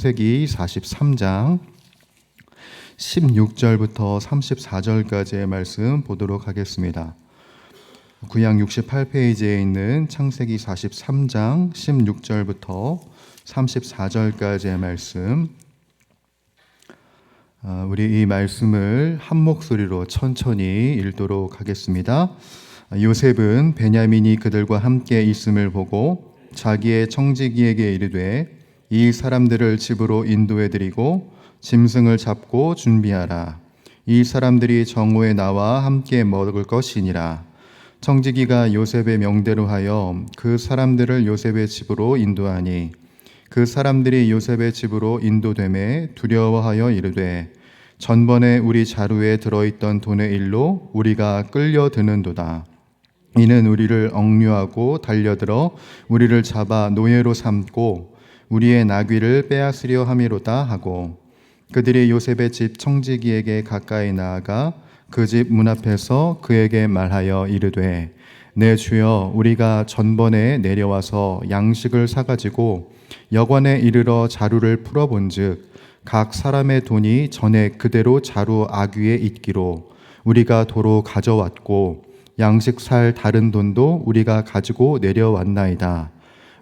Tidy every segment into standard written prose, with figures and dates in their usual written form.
창세기 43장 16절부터 34절까지의 말씀 보도록 하겠습니다. 구약 68페이지에 있는 창세기 43장 16절부터 34절까지의 말씀, 우리 이 말씀을 한 목소리로 천천히 읽도록 하겠습니다. 요셉은 베냐민이 그들과 함께 있음을 보고 자기의 청지기에게 이르되 이 사람들을 집으로 인도해드리고 짐승을 잡고 준비하라. 이 사람들이 정오에 나와 함께 먹을 것이니라. 청지기가 요셉의 명대로 하여 그 사람들을 요셉의 집으로 인도하니 그 사람들이 요셉의 집으로 인도되매 두려워하여 이르되 전번에 우리 자루에 들어있던 돈의 일로 우리가 끌려드는도다. 이는 우리를 억류하고 달려들어 우리를 잡아 노예로 삼고 우리의 나귀를 빼앗으려 함이로다 하고 그들이 요셉의 집 청지기에게 가까이 나아가 그 집 문 앞에서 그에게 말하여 이르되 내 주여 우리가 전번에 내려와서 양식을 사가지고 여관에 이르러 자루를 풀어본즉 각 사람의 돈이 전에 그대로 자루 아귀에 있기로 우리가 도로 가져왔고 양식 살 다른 돈도 우리가 가지고 내려왔나이다.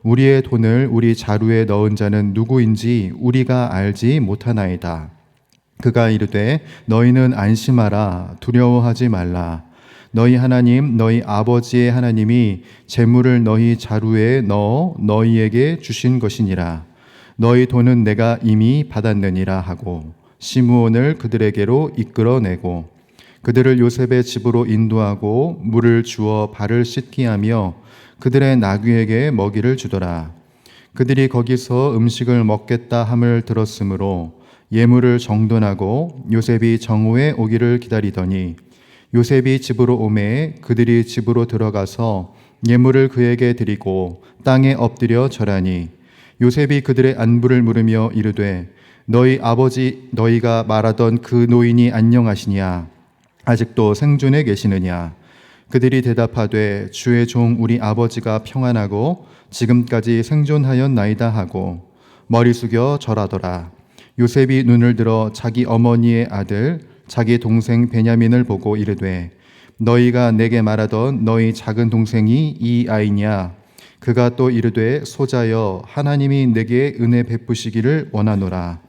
우리의 돈을 우리 자루에 넣은 자는 누구인지 우리가 알지 못하나이다. 그가 이르되 너희는 안심하라. 두려워하지 말라. 너희 하나님 너희 아버지의 하나님이 재물을 너희 자루에 넣어 너희에게 주신 것이니라. 너희 돈은 내가 이미 받았느니라 하고 시므온을 그들에게로 이끌어내고 그들을 요셉의 집으로 인도하고 물을 주어 발을 씻게 하며 그들의 나귀에게 먹이를 주더라. 그들이 거기서 음식을 먹겠다 함을 들었으므로 예물을 정돈하고 요셉이 정오에 오기를 기다리더니 요셉이 집으로 오매 그들이 집으로 들어가서 예물을 그에게 드리고 땅에 엎드려 절하니 요셉이 그들의 안부를 물으며 이르되 너희 아버지 너희가 말하던 그 노인이 안녕하시냐? 아직도 생존해 계시느냐? 그들이 대답하되 주의 종 우리 아버지가 평안하고 지금까지 생존하였나이다 하고 머리 숙여 절하더라. 요셉이 눈을 들어 자기 어머니의 아들 자기 동생 베냐민을 보고 이르되 너희가 내게 말하던 너희 작은 동생이 이 아이냐? 그가 또 이르되 소자여 하나님이 내게 은혜 베푸시기를 원하노라.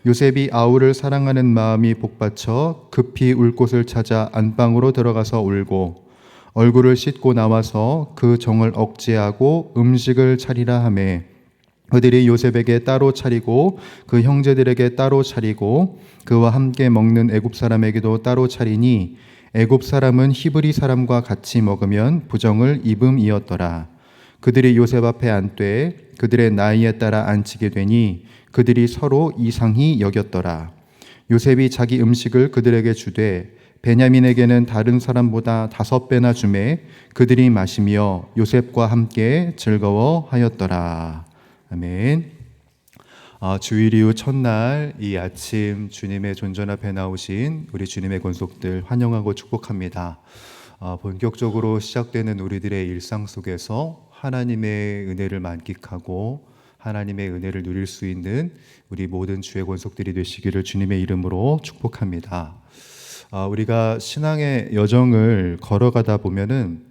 요셉이 아우를 사랑하는 마음이 복받쳐 급히 울 곳을 찾아 안방으로 들어가서 울고 얼굴을 씻고 나와서 그 정을 억제하고 음식을 차리라 하매 그들이 요셉에게 따로 차리고 그 형제들에게 따로 차리고 그와 함께 먹는 애굽 사람에게도 따로 차리니 애굽 사람은 히브리 사람과 같이 먹으면 부정을 입음이었더라. 그들이 요셉 앞에 앉되 그들의 나이에 따라 앉히게 되니 그들이 서로 이상히 여겼더라. 요셉이 자기 음식을 그들에게 주되 베냐민에게는 다른 사람보다 5배나 주매 그들이 마시며 요셉과 함께 즐거워하였더라. 아멘. 주일 이후 첫날 이 아침 주님의 존전 앞에 나오신 우리 주님의 권속들 환영하고 축복합니다. 본격적으로 시작되는 우리들의 일상 속에서 하나님의 은혜를 만끽하고 하나님의 은혜를 누릴 수 있는 우리 모든 주의 권속들이 되시기를 주님의 이름으로 축복합니다. 우리가 신앙의 여정을 걸어가다 보면은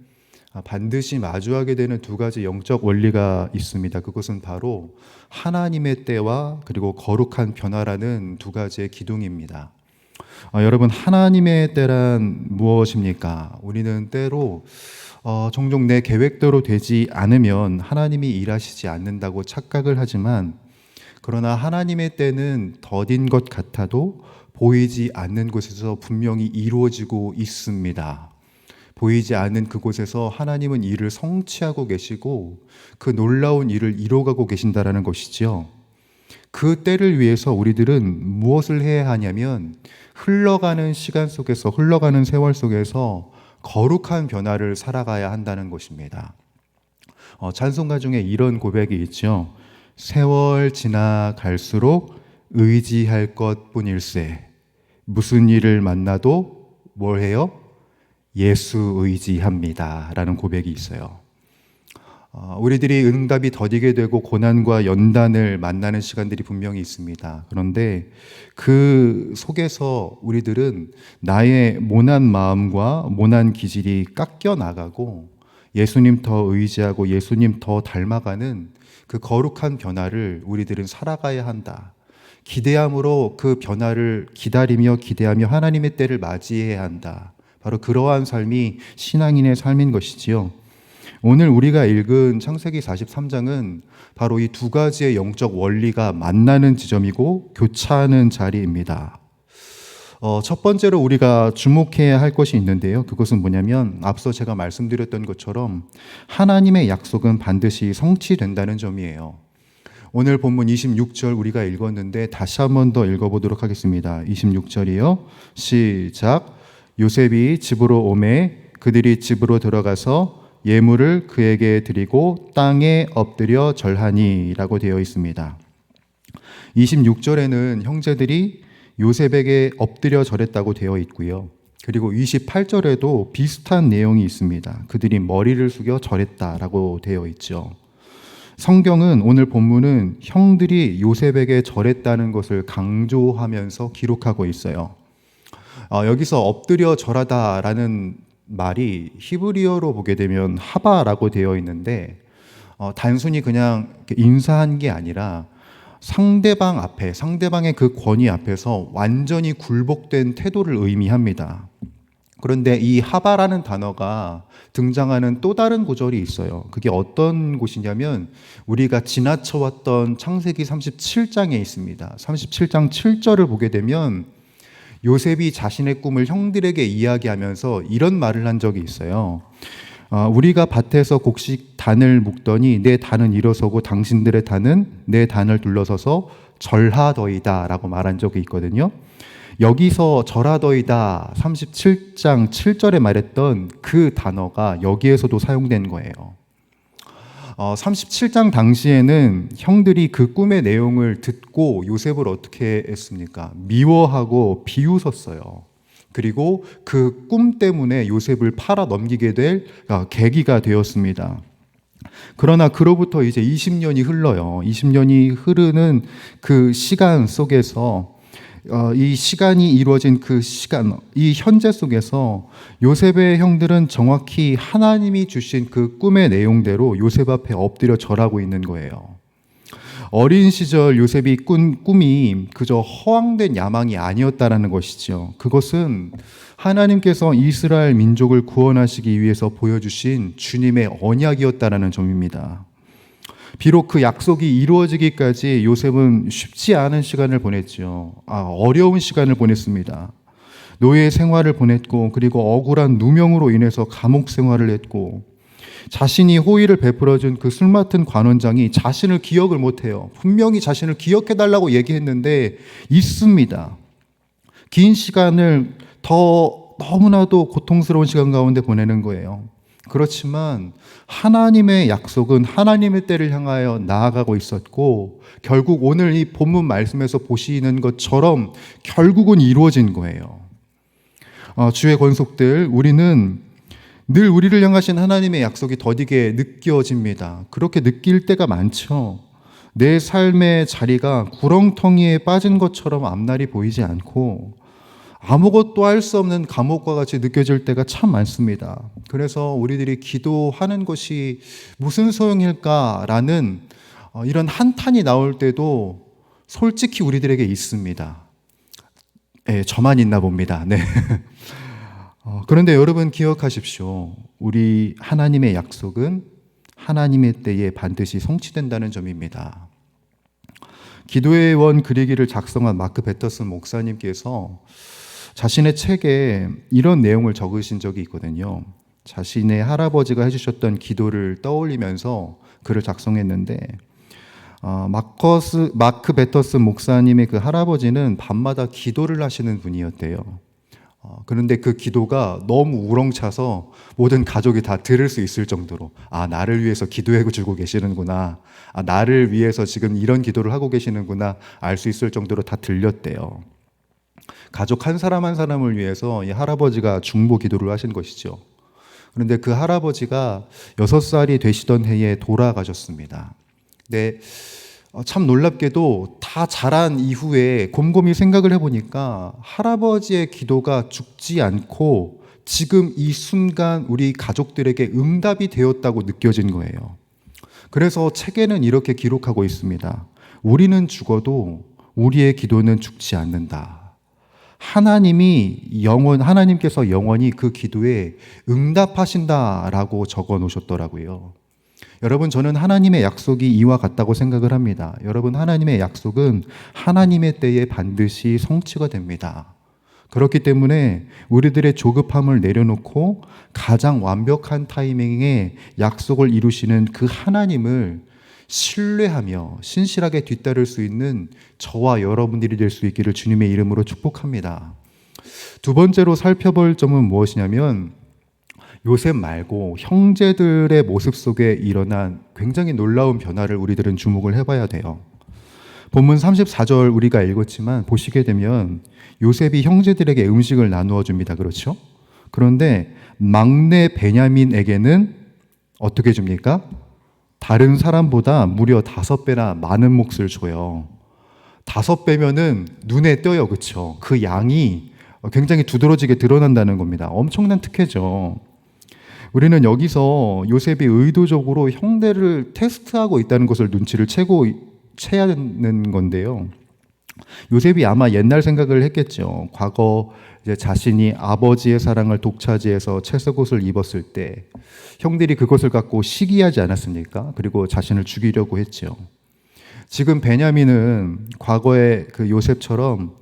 반드시 마주하게 되는 두 가지 영적 원리가 있습니다. 그것은 바로 하나님의 때와 그리고 거룩한 변화라는 두 가지의 기둥입니다. 여러분, 하나님의 때란 무엇입니까? 우리는 때로 종종 내 계획대로 되지 않으면 하나님이 일하시지 않는다고 착각을 하지만 그러나 하나님의 때는 더딘 것 같아도 보이지 않는 곳에서 분명히 이루어지고 있습니다. 보이지 않는 그곳에서 하나님은 일을 성취하고 계시고 그 놀라운 일을 이뤄가고 계신다라는 것이죠. 그 때를 위해서 우리들은 무엇을 해야 하냐면 흘러가는 시간 속에서 흘러가는 세월 속에서 거룩한 변화를 살아가야 한다는 것입니다. 찬송가 중에 이런 고백이 있죠. 세월 지나갈수록 의지할 것뿐일세 무슨 일을 만나도 뭘 해요? 예수 의지합니다 라는 고백이 있어요. 우리들이 응답이 더디게 되고 고난과 연단을 만나는 시간들이 분명히 있습니다. 그런데 그 속에서 우리들은 나의 모난 마음과 모난 기질이 깎여 나가고 예수님 더 의지하고 예수님 더 닮아가는 그 거룩한 변화를 우리들은 살아가야 한다. 기대함으로 그 변화를 기대하며 하나님의 때를 맞이해야 한다. 바로 그러한 삶이 신앙인의 삶인 것이지요. 오늘 우리가 읽은 창세기 43장은 바로 이 두 가지의 영적 원리가 만나는 지점이고 교차하는 자리입니다. 첫 번째로 우리가 주목해야 할 것이 있는데요. 그것은 뭐냐면 앞서 제가 말씀드렸던 것처럼 하나님의 약속은 반드시 성취된다는 점이에요. 오늘 본문 26절 우리가 읽었는데 다시 한 번 더 읽어보도록 하겠습니다. 26절이요. 시작. 요셉이 집으로 오매 그들이 집으로 들어가서 예물을 그에게 드리고 땅에 엎드려 절하니 라고 되어 있습니다. 26절에는 형제들이 요셉에게 엎드려 절했다고 되어 있고요. 그리고 28절에도 비슷한 내용이 있습니다. 그들이 머리를 숙여 절했다라고 되어 있죠. 성경은 오늘 본문은 형들이 요셉에게 절했다는 것을 강조하면서 기록하고 있어요. 여기서 엎드려 절하다라는 말이 히브리어로 보게 되면 하바라고 되어 있는데 단순히 그냥 인사한 게 아니라 상대방의 그 권위 앞에서 완전히 굴복된 태도를 의미합니다. 그런데 이 하바라는 단어가 등장하는 또 다른 구절이 있어요. 그게 어떤 곳이냐면 우리가 지나쳐왔던 창세기 37장에 있습니다. 37장 7절을 보게 되면 요셉이 자신의 꿈을 형들에게 이야기하면서 이런 말을 한 적이 있어요. 우리가 밭에서 곡식 단을 묶더니 내 단은 일어서고 당신들의 단은 내 단을 둘러서서 절하더이다 라고 말한 적이 있거든요. 여기서 절하더이다 37장 7절에 말했던 그 단어가 여기에서도 사용된 거예요. 37장 당시에는 형들이 그 꿈의 내용을 듣고 요셉을 어떻게 했습니까? 미워하고 비웃었어요. 그리고 그 꿈 때문에 요셉을 팔아 넘기게 될 계기가 되었습니다. 그러나 그로부터 이제 20년이 흘러요. 20년이 흐르는 그 시간 속에서 이 시간이 이루어진 그 시간, 이 현재 속에서 요셉의 형들은 정확히 하나님이 주신 그 꿈의 내용대로 요셉 앞에 엎드려 절하고 있는 거예요. 어린 시절 요셉이 꾼 꿈이 그저 허황된 야망이 아니었다라는 것이죠. 그것은 하나님께서 이스라엘 민족을 구원하시기 위해서 보여주신 주님의 언약이었다라는 점입니다. 비록 그 약속이 이루어지기까지 요셉은 쉽지 않은 시간을 보냈죠. 어려운 시간을 보냈습니다. 노예 생활을 보냈고 그리고 억울한 누명으로 인해서 감옥 생활을 했고 자신이 호의를 베풀어준 그 술 맡은 관원장이 자신을 기억을 못해요. 분명히 자신을 기억해달라고 얘기했는데 있습니다. 긴 시간을 너무나도 고통스러운 시간 가운데 보내는 거예요. 그렇지만 하나님의 약속은 하나님의 때를 향하여 나아가고 있었고 결국 오늘 이 본문 말씀에서 보시는 것처럼 결국은 이루어진 거예요. 주의 권속들, 우리는 늘 우리를 향하신 하나님의 약속이 더디게 느껴집니다. 그렇게 느낄 때가 많죠. 내 삶의 자리가 구렁텅이에 빠진 것처럼 앞날이 보이지 않고 아무것도 할 수 없는 감옥과 같이 느껴질 때가 참 많습니다. 그래서 우리들이 기도하는 것이 무슨 소용일까라는 이런 한탄이 나올 때도 솔직히 우리들에게 있습니다. 네, 저만 있나 봅니다. 네. 그런데 여러분 기억하십시오. 우리 하나님의 약속은 하나님의 때에 반드시 성취된다는 점입니다. 기도의 원 그리기를 작성한 마크 베터슨 목사님께서 자신의 책에 이런 내용을 적으신 적이 있거든요. 자신의 할아버지가 해주셨던 기도를 떠올리면서 글을 작성했는데 마크 베터슨 목사님의 그 할아버지는 밤마다 기도를 하시는 분이었대요. 그런데 그 기도가 너무 우렁차서 모든 가족이 다 들을 수 있을 정도로 나를 위해서 기도해 주고 계시는구나, 나를 위해서 지금 이런 기도를 하고 계시는구나 알 수 있을 정도로 다 들렸대요. 가족 한 사람 한 사람을 위해서 이 할아버지가 중보 기도를 하신 것이죠. 그런데 그 할아버지가 6살이 되시던 해에 돌아가셨습니다. 근데 참 놀랍게도 다 자란 이후에 곰곰이 생각을 해보니까 할아버지의 기도가 죽지 않고 지금 이 순간 우리 가족들에게 응답이 되었다고 느껴진 거예요. 그래서 책에는 이렇게 기록하고 있습니다. 우리는 죽어도 우리의 기도는 죽지 않는다. 하나님께서 영원히 그 기도에 응답하신다라고 적어 놓으셨더라고요. 여러분, 저는 하나님의 약속이 이와 같다고 생각을 합니다. 여러분, 하나님의 약속은 하나님의 때에 반드시 성취가 됩니다. 그렇기 때문에 우리들의 조급함을 내려놓고 가장 완벽한 타이밍에 약속을 이루시는 그 하나님을 신뢰하며 신실하게 뒤따를 수 있는 저와 여러분들이 될 수 있기를 주님의 이름으로 축복합니다. 두 번째로 살펴볼 점은 무엇이냐면 요셉 말고 형제들의 모습 속에 일어난 굉장히 놀라운 변화를 우리들은 주목을 해봐야 돼요. 본문 34절 우리가 읽었지만 보시게 되면 요셉이 형제들에게 음식을 나누어 줍니다. 그렇죠? 그런데 막내 베냐민에게는 어떻게 줍니까? 다른 사람보다 무려 5배나 많은 몫을 줘요. 5배면은 눈에 띄어요. 그렇죠? 그 양이 굉장히 두드러지게 드러난다는 겁니다. 엄청난 특혜죠. 우리는 여기서 요셉이 의도적으로 형제를 테스트하고 있다는 것을 눈치를 채야 하는 건데요. 요셉이 아마 옛날 생각을 했겠죠. 과거 이제 자신이 아버지의 사랑을 독차지해서 채색옷을 입었을 때 형들이 그것을 갖고 시기하지 않았습니까? 그리고 자신을 죽이려고 했죠. 지금 베냐민은 과거의 그 요셉처럼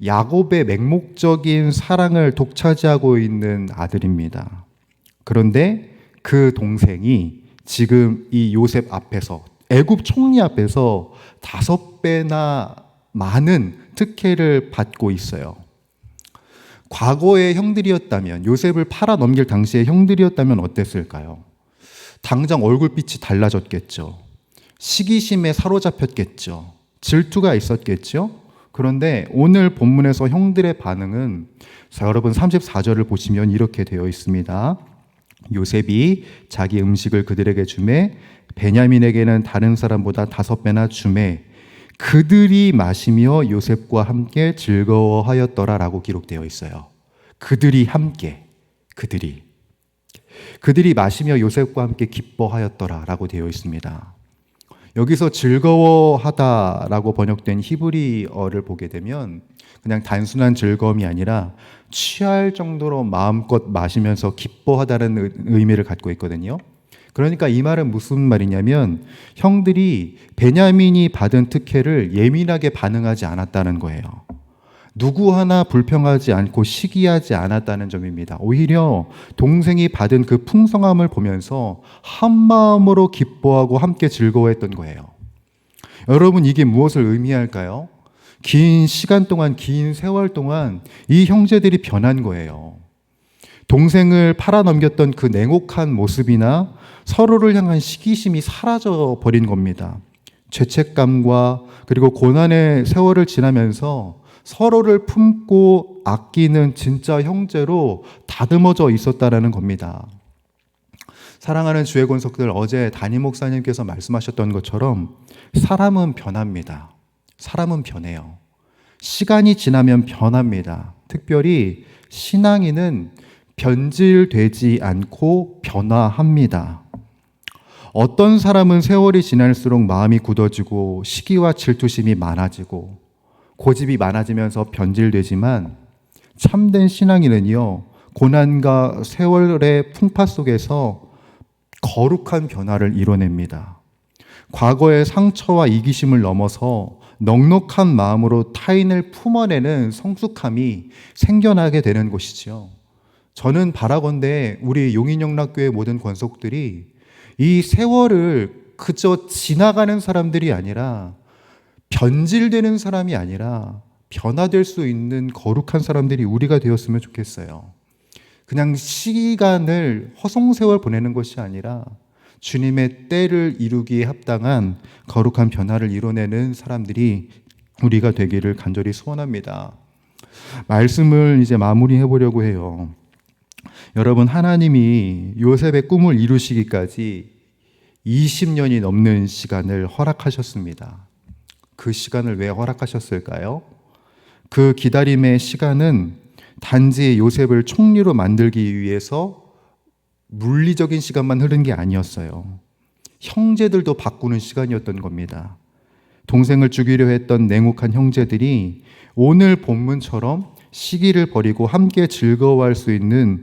야곱의 맹목적인 사랑을 독차지하고 있는 아들입니다. 그런데 그 동생이 지금 이 요셉 앞에서, 애굽 총리 앞에서 5배나 많은 특혜를 받고 있어요. 과거의 형들이었다면, 요셉을 팔아 넘길 당시의 형들이었다면 어땠을까요? 당장 얼굴빛이 달라졌겠죠. 시기심에 사로잡혔겠죠. 질투가 있었겠죠. 그런데 오늘 본문에서 형들의 반응은, 자, 여러분 34절을 보시면 이렇게 되어 있습니다. 요셉이 자기 음식을 그들에게 주매 베냐민에게는 다른 사람보다 5배나 주매 그들이 마시며 요셉과 함께 즐거워하였더라라고 기록되어 있어요. 그들이 함께, 그들이 마시며 요셉과 함께 기뻐하였더라라고 되어 있습니다. 여기서 즐거워하다라고 번역된 히브리어를 보게 되면 그냥 단순한 즐거움이 아니라 취할 정도로 마음껏 마시면서 기뻐하다는 의미를 갖고 있거든요. 그러니까 이 말은 무슨 말이냐면 형들이 베냐민이 받은 특혜를 예민하게 반응하지 않았다는 거예요. 누구 하나 불평하지 않고 시기하지 않았다는 점입니다. 오히려 동생이 받은 그 풍성함을 보면서 한마음으로 기뻐하고 함께 즐거워했던 거예요. 여러분, 이게 무엇을 의미할까요? 긴 시간 동안, 긴 세월 동안 이 형제들이 변한 거예요. 동생을 팔아넘겼던 그 냉혹한 모습이나 서로를 향한 시기심이 사라져 버린 겁니다. 죄책감과 그리고 고난의 세월을 지나면서 서로를 품고 아끼는 진짜 형제로 다듬어져 있었다라는 겁니다. 사랑하는 주의 권속들, 어제 담임 목사님께서 말씀하셨던 것처럼 사람은 변합니다. 사람은 변해요. 시간이 지나면 변합니다. 특별히 신앙인은 변질되지 않고 변화합니다. 어떤 사람은 세월이 지날수록 마음이 굳어지고 시기와 질투심이 많아지고 고집이 많아지면서 변질되지만 참된 신앙인은요, 고난과 세월의 풍파 속에서 거룩한 변화를 이뤄냅니다. 과거의 상처와 이기심을 넘어서 넉넉한 마음으로 타인을 품어내는 성숙함이 생겨나게 되는 것이죠. 저는 바라건대 우리 용인영락교회 모든 권속들이 이 세월을 그저 지나가는 사람들이 아니라 변질되는 사람이 아니라 변화될 수 있는 거룩한 사람들이 우리가 되었으면 좋겠어요. 그냥 시간을 허송세월 보내는 것이 아니라 주님의 때를 이루기에 합당한 거룩한 변화를 이뤄내는 사람들이 우리가 되기를 간절히 소원합니다. 말씀을 이제 마무리해 보려고 해요. 여러분, 하나님이 요셉의 꿈을 이루시기까지 20년이 넘는 시간을 허락하셨습니다. 그 시간을 왜 허락하셨을까요? 그 기다림의 시간은 단지 요셉을 총리로 만들기 위해서 물리적인 시간만 흐른 게 아니었어요. 형제들도 바꾸는 시간이었던 겁니다. 동생을 죽이려 했던 냉혹한 형제들이 오늘 본문처럼 시기를 버리고 함께 즐거워할 수 있는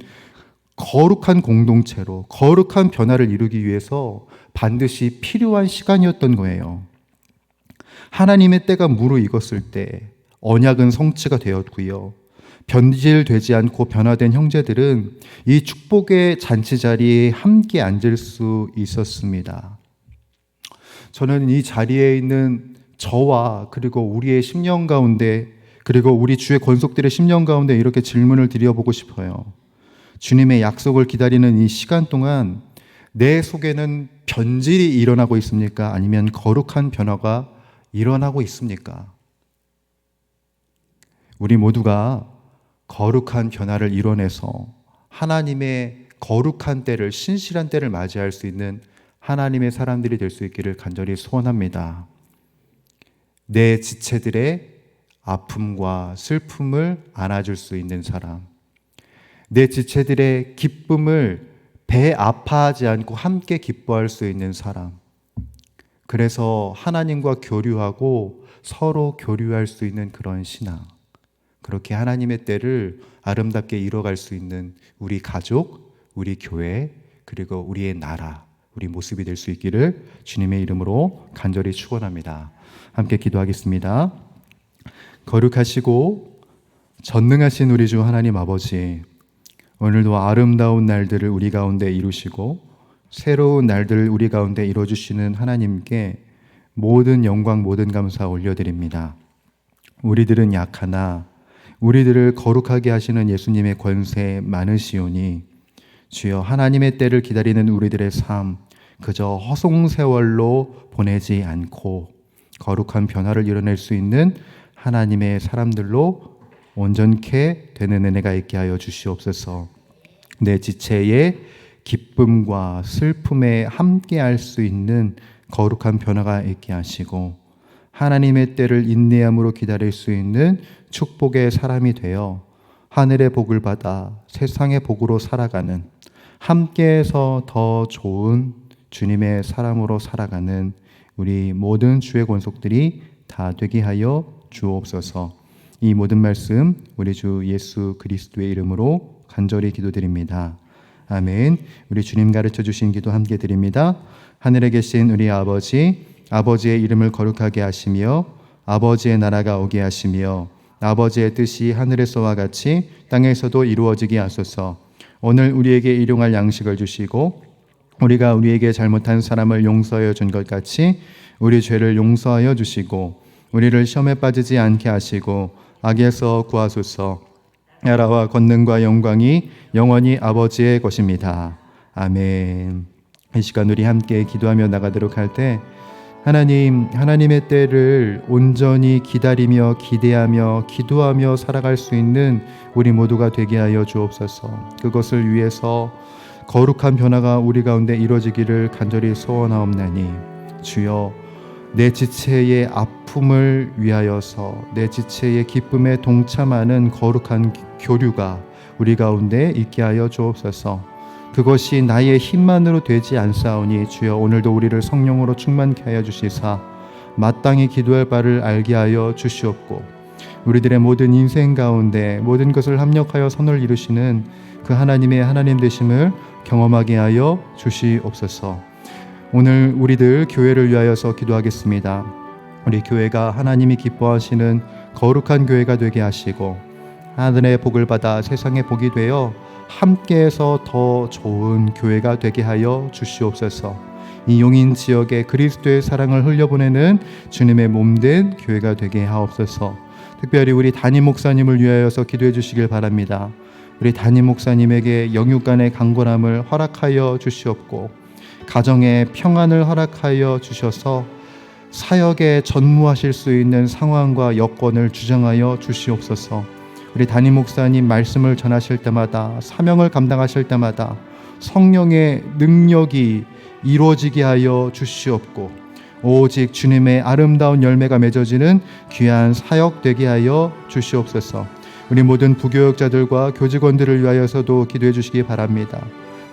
거룩한 공동체로, 거룩한 변화를 이루기 위해서 반드시 필요한 시간이었던 거예요. 하나님의 때가 무르익었을 때 언약은 성취가 되었고요. 변질되지 않고 변화된 형제들은 이 축복의 잔치 자리에 함께 앉을 수 있었습니다. 저는 이 자리에 있는 저와 그리고 우리의 심령 가운데, 그리고 우리 주의 권속들의 심령 가운데 이렇게 질문을 드려보고 싶어요. 주님의 약속을 기다리는 이 시간 동안 내 속에는 변질이 일어나고 있습니까? 아니면 거룩한 변화가 일어나고 있습니까? 우리 모두가 거룩한 변화를 이뤄내서 하나님의 거룩한 때를, 신실한 때를 맞이할 수 있는 하나님의 사람들이 될 수 있기를 간절히 소원합니다. 내 지체들의 아픔과 슬픔을 안아줄 수 있는 사람, 내 지체들의 기쁨을 배 아파하지 않고 함께 기뻐할 수 있는 사람, 그래서 하나님과 교류하고 서로 교류할 수 있는 그런 신앙, 그렇게 하나님의 때를 아름답게 이뤄갈 수 있는 우리 가족, 우리 교회, 그리고 우리의 나라, 우리 모습이 될 수 있기를 주님의 이름으로 간절히 축원합니다. 함께 기도하겠습니다. 거룩하시고 전능하신 우리 주 하나님 아버지, 오늘도 아름다운 날들을 우리 가운데 이루시고 새로운 날들을 우리 가운데 이루어주시는 하나님께 모든 영광, 모든 감사 올려드립니다. 우리들은 약하나 우리들을 거룩하게 하시는 예수님의 권세 많으시오니 주여, 하나님의 때를 기다리는 우리들의 삶 그저 허송세월로 보내지 않고 거룩한 변화를 이뤄낼 수 있는 하나님의 사람들로 온전케 되는 은혜가 있게 하여 주시옵소서. 내 지체의 기쁨과 슬픔에 함께 할 수 있는 거룩한 변화가 있게 하시고 하나님의 때를 인내함으로 기다릴 수 있는 축복의 사람이 되어 하늘의 복을 받아 세상의 복으로 살아가는, 함께해서 더 좋은 주님의 사람으로 살아가는 우리 모든 주의 권속들이 다 되게 하여 주옵소서. 이 모든 말씀 우리 주 예수 그리스도의 이름으로 간절히 기도드립니다. 아멘. 우리 주님 가르쳐 주신 기도 함께 드립니다. 하늘에 계신 우리 아버지, 아버지의 이름을 거룩하게 하시며 아버지의 나라가 오게 하시며 아버지의 뜻이 하늘에서와 같이 땅에서도 이루어지게 하소서. 오늘 우리에게 일용할 양식을 주시고 우리가 우리에게 잘못한 사람을 용서하여 준 것 같이 우리 죄를 용서하여 주시고 우리를 시험에 빠지지 않게 하시고 악에서 구하소서. 나라와 권능과 영광이 영원히 아버지의 것입니다. 아멘. 이 시간 우리 함께 기도하며 나가도록 할 때 하나님의 때를 온전히 기다리며 기대하며 기도하며 살아갈 수 있는 우리 모두가 되게 하여 주옵소서. 그것을 위해서 거룩한 변화가 우리 가운데 이루어지기를 간절히 소원하옵나니 주여, 내 지체의 아픔을 위하여서 내 지체의 기쁨에 동참하는 거룩한 교류가 우리 가운데 있게 하여 주옵소서. 그것이 나의 힘만으로 되지 않사오니 주여, 오늘도 우리를 성령으로 충만케 하여 주시사 마땅히 기도할 바를 알게 하여 주시옵고 우리들의 모든 인생 가운데 모든 것을 합력하여 선을 이루시는 그 하나님의 하나님 되심을 경험하게 하여 주시옵소서. 오늘 우리들 교회를 위하여서 기도하겠습니다. 우리 교회가 하나님이 기뻐하시는 거룩한 교회가 되게 하시고 하늘의 복을 받아 세상의 복이 되어 함께해서 더 좋은 교회가 되게 하여 주시옵소서. 이 용인 지역에 그리스도의 사랑을 흘려보내는 주님의 몸된 교회가 되게 하옵소서. 특별히 우리 담임 목사님을 위하여서 기도해 주시길 바랍니다. 우리 담임 목사님에게 영육간의 강건함을 허락하여 주시옵고 가정의 평안을 허락하여 주셔서 사역에 전무하실 수 있는 상황과 여건을 주장하여 주시옵소서. 우리 담임 목사님 말씀을 전하실 때마다, 사명을 감당하실 때마다 성령의 능력이 이루어지게 하여 주시옵고, 오직 주님의 아름다운 열매가 맺어지는 귀한 사역 되게 하여 주시옵소서. 우리 모든 부교역자들과 교직원들을 위하여서도 기도해 주시기 바랍니다.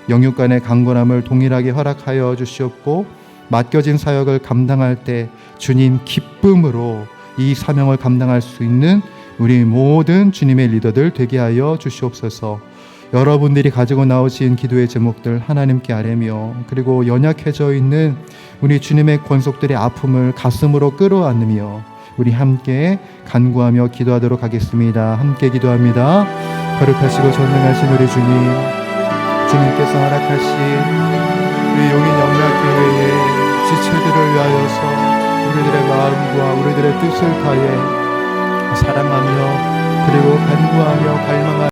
영육 간의 강건함을 동일하게 허락하여 주시옵고, 맡겨진 사역을 감당할 때 주님 기쁨으로 이 사명을 감당할 수 있는 우리 모든 주님의 리더들 되게 하여 주시옵소서. 여러분들이 가지고 나오신 기도의 제목들 하나님께 아뢰며, 그리고 연약해져 있는 우리 주님의 권속들의 아픔을 가슴으로 끌어안으며 우리 함께 간구하며 기도하도록 하겠습니다. 함께 기도합니다. 거룩하시고 전능하신 우리 주님, 주님께서 허락하신 우리 용인 영락교회의 지체들을 위하여서 우리들의 마음과 우리들의 뜻을 다해 사랑하며, 그리고 간구하며 갈망하며